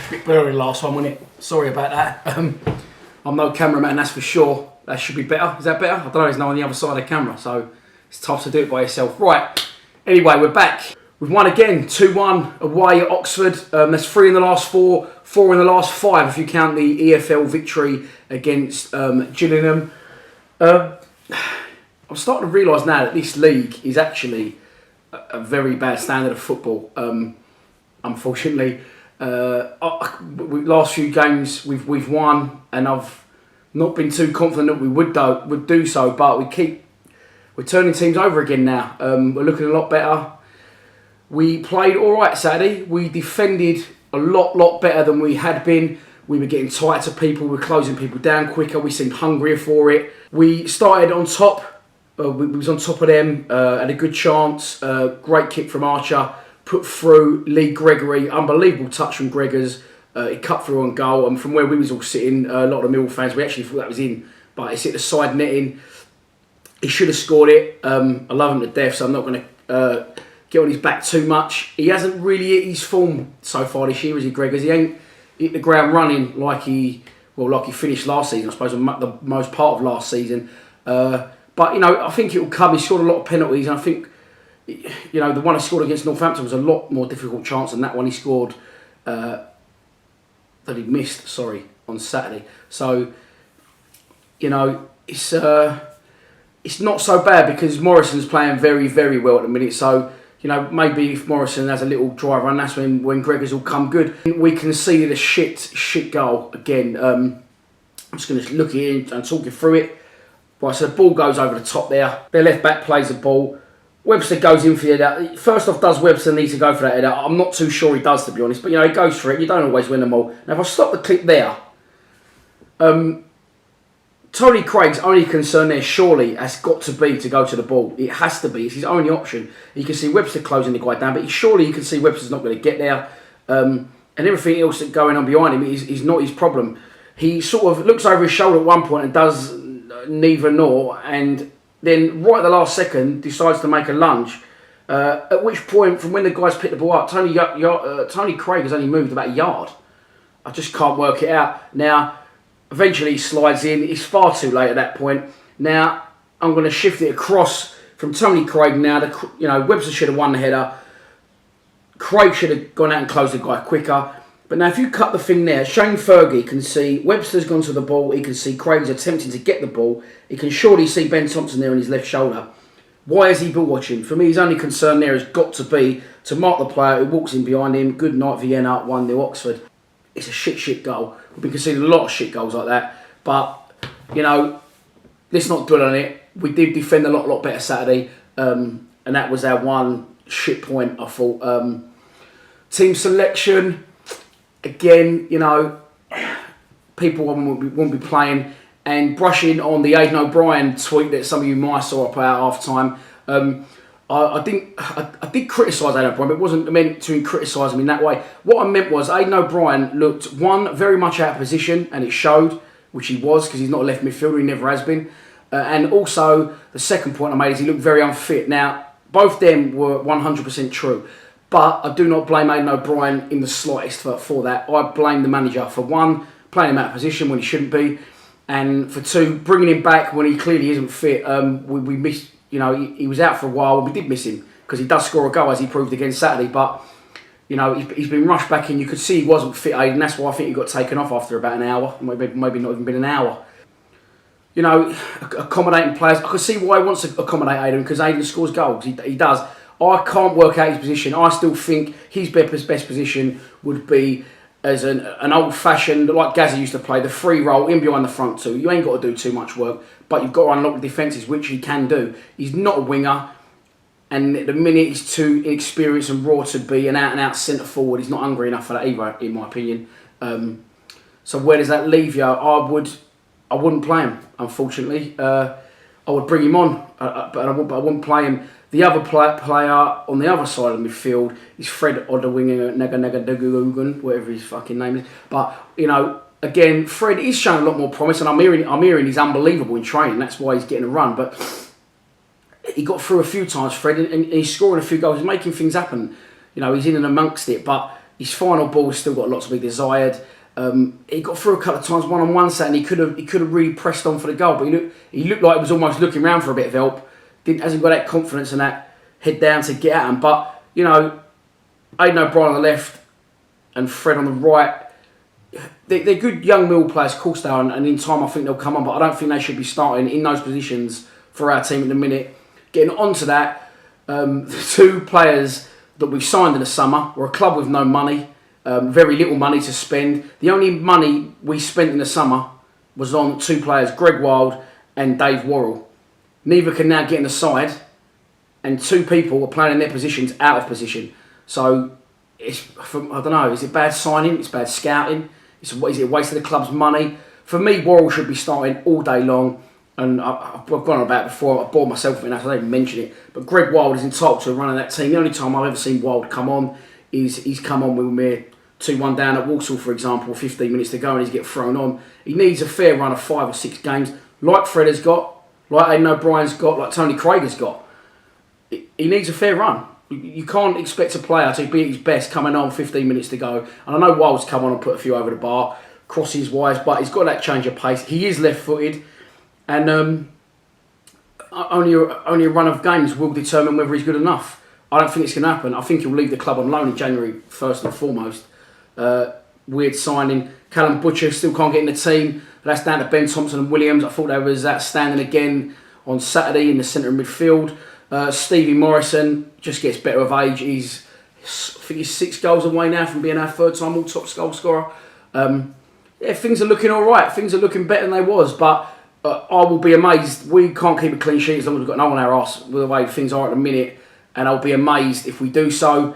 Bit blurry last one, wasn't it? Sorry about that. I'm no cameraman, that's for sure. That should be better. Is that better? I don't know, there's no one on the other side of the camera, so it's tough to do it by yourself. Right, anyway, we're back. We've won again, 2-1 away at Oxford. That's 3 in the last 4, 4 in the last 5 if you count the EFL victory against Gillingham. I'm starting to realise now that this league is actually a very bad standard of football. Unfortunately, last few games we've won, and I've not been too confident that we would do so. But we're turning teams over again now. We're looking a lot better. We played all right Saturday. We defended a lot better than we had been. We were getting tight to people. We were closing people down quicker. We seemed hungrier for it. We started on top. We was on top of them. Had a good chance. Great kick from Archer. Put through Lee Gregory. Unbelievable touch from Gregors. He cut through on goal. And from where we was all sitting, a lot of the Mill fans, we actually thought that was in. But it's hit the side netting. He should have scored it. I love him to death, so I'm not going to get on his back too much. He hasn't really hit his form so far this year, is he, Gregors? He ain't hit the ground running like he finished last season, I suppose, the most part of last season. But, you know, I think it will come. He scored a lot of penalties, and I think, you know, the one he scored against Northampton was a lot more difficult chance than that one he scored, that he missed, on Saturday. So, you know, it's not so bad because Morrison's playing very, very well at the minute. So, you know, maybe if Morrison has a little dry run, that's when Gregors will come good. We conceded a shit goal again. I'm just going to look at it and talk you through it. Right, so the ball goes over the top there. Their left back plays the ball. Webster goes in for the header. First off, does Webster need to go for that header? I'm not too sure he does, to be honest. But, you know, he goes for it. You don't always win them all. Now, if I stop the clip there, Tony Craig's only concern there surely has got to be to go to the ball. It has to be. It's his only option. You can see Webster closing the guy down, but surely you can see Webster's not going to get there. And everything else that's going on behind him is not his problem. He sort of looks over his shoulder at one point and does neither nor, and then right at the last second decides to make a lunge. At which point, from when the guys picked the ball up, Tony Craig has only moved about a yard. I just can't work it out. Now, eventually he slides in. It's far too late at that point. Now, I'm going to shift it across from Tony Craig now. You know, Webster should have won the header. Craig should have gone out and closed the guy quicker. But now if you cut the thing there, Shane Fergie can see Webster's gone to the ball. He can see Craig's attempting to get the ball. He can surely see Ben Thompson there on his left shoulder. Why is he ball watching? For me, his only concern there has got to be to mark the player who walks in behind him. Good night, Vienna, 1-0 Oxford. It's a shit goal. We've been conceding a lot of shit goals like that. But, you know, let's not dwell on it. We did defend a lot better Saturday. And that was our one shit point, I thought. Team selection, again, you know, people won't be playing. And brushing on the Aidan O'Brien tweet that some of you might saw up at half time. I did criticise Aidan O'Brien, but it wasn't meant to criticise him in that way. What I meant was Aidan O'Brien looked, one, very much out of position, and it showed, which he was, because he's not a left midfielder, he never has been. And also, the second point I made is he looked very unfit. Now, both them were 100% true, but I do not blame Aidan O'Brien in the slightest for that. I blame the manager for, one, playing him out of position when he shouldn't be, and for two, bringing him back when he clearly isn't fit. We missed. You know, he was out for a while, and we did miss him because he does score a goal, as he proved against Saturday. But, you know, he's been rushed back in. You could see he wasn't fit, Aidan. That's why I think he got taken off after about an hour. Maybe not even been an hour. You know, accommodating players. I can see why he wants to accommodate Aidan, because Aidan scores goals. He does. I can't work out his position. I still think his best position would be as an old-fashioned, like Gazza used to play, the free roll in behind the front two. You ain't got to do too much work, but you've got to unlock the defences, which he can do. He's not a winger, and at the minute he's too inexperienced and raw to be an out-and-out centre-forward. He's not hungry enough for that either, in my opinion. So where does that leave you? I wouldn't play him, unfortunately. I would bring him on, but I wouldn't play him. The other player on the other side of the midfield is Fred Oderwinger Naganagugan, whatever his fucking name is. But, you know, again, Fred is showing a lot more promise, and I'm hearing he's unbelievable in training. That's why he's getting a run. But he got through a few times, Fred, and he's scoring a few goals. He's making things happen. You know, he's in and amongst it, but His final ball's still got a lot to be desired. He got through a couple of times one-on-one, and he could have really pressed on for the goal, but he looked like he was almost looking around for a bit of help. Hasn't got that confidence and that head down to get at him. But Aidan O'Brien on the left and Fred on the right. They're good young Mill players, of course they are, and in time I think they'll come on. But I don't think they should be starting in those positions for our team at the minute. Getting onto that, the two players that we signed in the summer were a club with no money. Very little money to spend. The only money we spent in the summer was on two players, Greg Wild and Dave Worrell. Neither can now get in the side, and two people are playing in their positions out of position. So, I don't know, is it bad signing? It's bad scouting? Is it a waste of the club's money? For me, Worrell should be starting all day long, and I've gone on about it before, I bored myself with it, so I don't even mention it. But Greg Wild is entitled to running that team. The only time I've ever seen Wild come on is he's come on when we're 2-1 down at Walsall, for example, 15 minutes to go and he's get thrown on. He needs a fair run of 5 or 6 games, like Fred has got, like Aidan O'Brien's got, like Tony Craig has got. He needs a fair run. You can't expect a player to be at his best coming on 15 minutes to go. And I know Wild's come on and put a few over the bar, crosses wise, but he's got that change of pace. He is left-footed, and only a run of games will determine whether he's good enough. I don't think it's going to happen. I think he'll leave the club on loan in January, first and foremost. Weird signing. Callum Butcher still can't get in the team. But that's down to Ben Thompson and Williams. I thought they was outstanding again on Saturday in the centre of midfield. Stevie Morrison just gets better of age. I think he's 6 goals away now from being our 3rd time all-top goal scorer. Things are looking all right. Things are looking better than they was. But I will be amazed. We can't keep a clean sheet as long as we've got no one on our arse with the way things are at the minute. And I'll be amazed if we do so.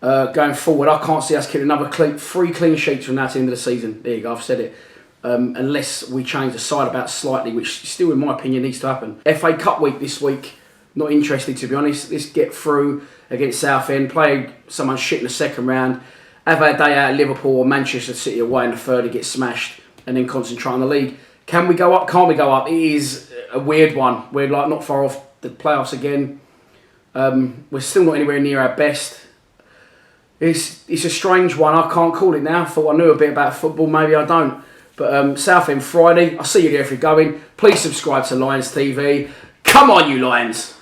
Going forward, I can't see us keeping another 3 clean sheets from now to the end of the season. There you go, I've said it. Unless we change the side about slightly, which still, in my opinion, needs to happen. FA Cup week this week. Not interested, to be honest. Let's get through against Southend, play someone shit in the second round, have our day out at Liverpool or Manchester City away in the third and get smashed, and then concentrate on the league. Can we go up? Can't we go up? It is a weird one. We're not far off the playoffs again. We're still not anywhere near our best. It's a strange one. I can't call it now. I thought I knew a bit about football. Maybe I don't. But Southend Friday. I'll see you there if you're going. Please subscribe to Lions TV. Come on, you Lions.